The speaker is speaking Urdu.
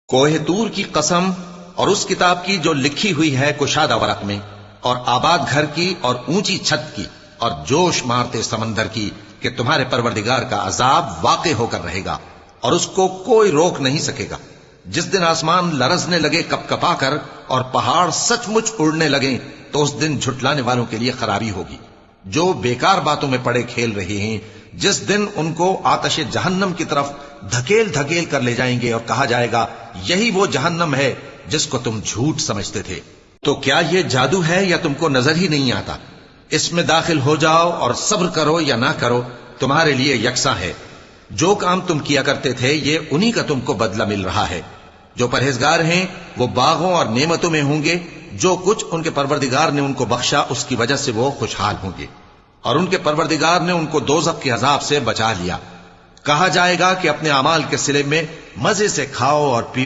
کوہ طور کی قسم اور اس کتاب کی جو لکھی ہوئی ہے کشادہ ورق میں، اور آباد گھر کی اور اونچی چھت کی اور جوش مارتے سمندر کی کہ تمہارے پروردگار کا عذاب واقع ہو کر رہے گا اور اس کو کوئی روک نہیں سکے گا۔ جس دن آسمان لرزنے لگے کپ کپا کر اور پہاڑ سچ مچ اڑنے لگیں تو اس دن جھٹلانے والوں کے لیے خرابی ہوگی جو بیکار باتوں میں پڑے کھیل رہے ہیں۔ جس دن ان کو آتش جہنم کی طرف دھکیل دھکیل کر لے جائیں گے اور کہا جائے گا یہی وہ جہنم ہے جس کو تم جھوٹ سمجھتے تھے۔ تو کیا یہ جادو ہے یا تم کو نظر ہی نہیں آتا؟ اس میں داخل ہو جاؤ اور صبر کرو یا نہ کرو تمہارے لیے یکساں ہے۔ جو کام تم کیا کرتے تھے یہ انہی کا تم کو بدلہ مل رہا ہے۔ جو پرہیزگار ہیں وہ باغوں اور نعمتوں میں ہوں گے، جو کچھ ان کے پروردگار نے ان کو بخشا اس کی وجہ سے وہ خوشحال ہوں گے، اور ان کے پروردگار نے ان کو دوزخ کے عذاب سے بچا لیا۔ کہا جائے گا کہ اپنے اعمال کے صلے میں مزے سے کھاؤ اور پیو۔